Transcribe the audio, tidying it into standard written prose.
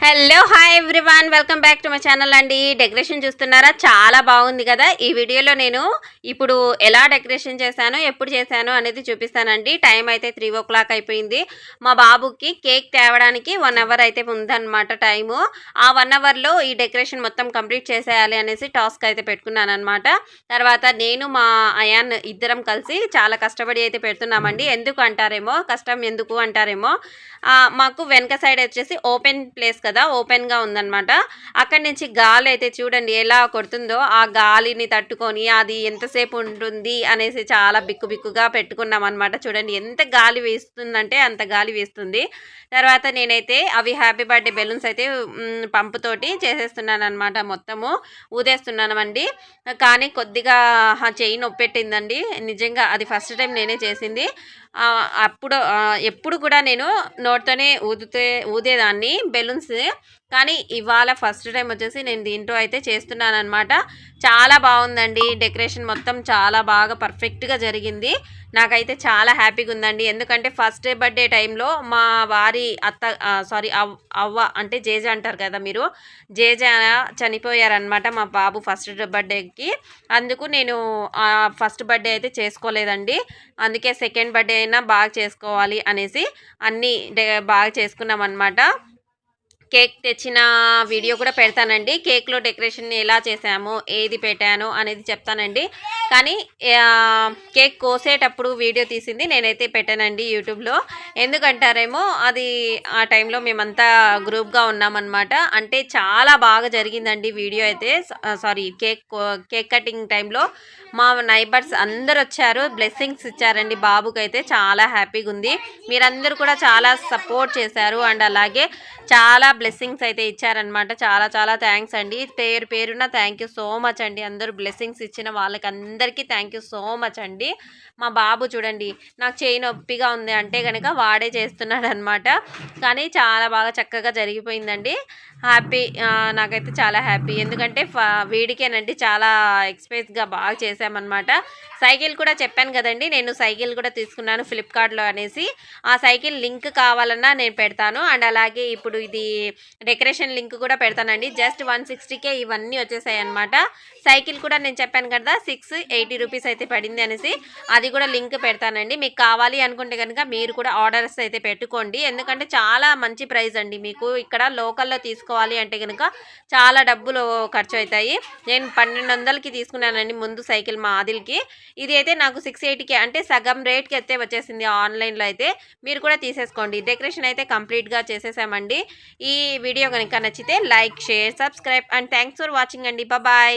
Hello hi everyone, welcome back to my channel అండి. Decoration చూస్తున్నారా, చాలా బాగుంది కదా. ఈ వీడియోలో నేను ఇప్పుడు ఎలా డెకరేషన్ చేశాను, ఎప్పుడు చేశాను అనేది చూపిస్తానండి. టైం అయితే 3 o'clock అయిపోయింది. మా బాబుకి కేక్ తేవడానికి 1 hour అయితే ఉందన్నమాట టైము. ఆ 1 hourలో ఈ డెకరేషన్ మొత్తం కంప్లీట్ చేసేయాలి అనేసి టాస్క్ అయితే పెట్టుకున్నాను అనమాట. తర్వాత నేను మా అయాన్ ఇద్దరం కలిసి చాలా కష్టపడి అయితే పెడుతున్నామండి. ఎందుకు అంటారేమో, కష్టం ఎందుకు అంటారేమో, మాకు వెనక సైడ్ వచ్చేసి ఓపెన్ ప్లేస్ కదా, ఓపెన్గా ఉందన్నమాట. అక్కడి నుంచి గాలి అయితే చూడండి ఎలా కొడుతుందో, ఆ గాలిని తట్టుకొని అది ఎంతసేపు ఉంటుంది అనేసి చాలా బిక్కుగా పెట్టుకున్నాం అనమాట. చూడండి ఎంత గాలి వేస్తుందంటే అంత గాలి వేస్తుంది. తర్వాత నేనైతే అవి హ్యాపీ బర్త్డే బెలూన్స్ అయితే పంపుతోటి చేసేస్తున్నాను అనమాట. మొత్తము ఊదేస్తున్నామండి. కానీ కొద్దిగా చెయ్యి నొప్పి పెట్టిందండి. నిజంగా అది ఫస్ట్ టైం నేనే చేసింది. ఎప్పుడు కూడా నేను నోట్తోనే ఊదేదాన్ని బెలూన్స్. కానీ ఇవాళ ఫస్ట్ టైం వచ్చేసి నేను దీంట్లో అయితే చేస్తున్నాను అనమాట. చాలా బాగుందండి. డెకరేషన్ మొత్తం చాలా బాగా పర్ఫెక్ట్గా జరిగింది. నాకైతే చాలా హ్యాపీగా ఉందండి. ఎందుకంటే ఫస్ట్ బర్త్డే టైంలో మా వారి అవ్వ అంటే జేజ అంటారు కదా మీరు, జేజ చనిపోయారనమాట మా బాబు ఫస్ట్ బర్త్డేకి. అందుకు నేను ఫస్ట్ బర్త్డే అయితే చేసుకోలేదండి. అందుకే సెకండ్ బర్త్డే అయినా బాగా చేసుకోవాలి అనేసి అన్నీ బాగా చేసుకున్నాం అనమాట. కేక్ తెచ్చిన వీడియో కూడా పెడతానండి. కేక్లో డెకరేషన్ ఎలా చేసాము, ఏది పెట్టాను అనేది చెప్తానండి. కానీ కేక్ కోసేటప్పుడు వీడియో తీసింది నేనైతే పెట్టానండి యూట్యూబ్లో. ఎందుకంటారేమో, అది ఆ టైంలో మేమంతా గ్రూప్గా ఉన్నామన్నమాట. అంటే చాలా బాగా జరిగిందండి వీడియో అయితే. కేక్ కటింగ్ టైంలో మా నైబర్స్ అందరు వచ్చారు, బ్లెస్సింగ్స్ ఇచ్చారండి బాబుకి. అయితే చాలా హ్యాపీగా ఉంది. మీరందరూ కూడా చాలా సపోర్ట్ చేశారు అండ్ అలాగే చాలా బ్లెస్సింగ్స్ అయితే ఇచ్చారనమాట. చాలా థ్యాంక్స్ అండి. పేరున థ్యాంక్ యూ సో మచ్ అండి. అందరూ బ్లెస్సింగ్స్ ఇచ్చిన వాళ్ళకి అందరికీ థ్యాంక్ యూ సో మచ్ అండి. మా బాబు చూడండి, నాకు చేయి నొప్పిగా ఉంది అంటే కనుక వాడే చేస్తున్నాడు అనమాట. కానీ చాలా బాగా చక్కగా జరిగిపోయిందండి. హ్యాపీ, నాకైతే చాలా హ్యాపీ. ఎందుకంటే వీడికేనండి చాలా ఎక్స్పైజ్గా బాగా చేసామన్నమాట. సైకిల్ కూడా చెప్పాను కదండి, నేను సైకిల్ కూడా తీసుకున్నాను ఫ్లిప్కార్ట్లో అనేసి. ఆ సైకిల్ లింక్ కావాలన్నా నేను పెడతాను. అండ్ అలాగే ఇప్పుడు ఇది డెకరేషన్ లింక్ కూడా పెడతానండి. జస్ట్ 160కే ఇవన్నీ వచ్చేసాయి అనమాట. సైకిల్ కూడా నేను చెప్పాను కదా 680 రూపీస్ అయితే పడింది అనేసి, అది కూడా లింక్ పెడతానండి. మీకు కావాలి అనుకుంటే కనుక మీరు కూడా ఆర్డర్స్ అయితే పెట్టుకోండి. ఎందుకంటే చాలా మంచి ప్రైస్ అండి. మీకు ఇక్కడ లోకల్లో తీసుకోవాలి అంటే కనుక చాలా డబ్బులు ఖర్చు అవుతాయి. నేను 1200కి తీసుకున్నానండి ముందు సైకిల్ మా ఆదిల్కి. ఇది అయితే నాకు 680కి అంటే సగం రేట్కి అయితే వచ్చేసింది ఆన్లైన్లో అయితే. మీరు కూడా తీసేసుకోండి. డెకరేషన్ అయితే కంప్లీట్గా చేసేసామండి. ఈ వీడియో కనుక నచ్చితే like, share, subscribe and thanks for watching అండి. బాయ్.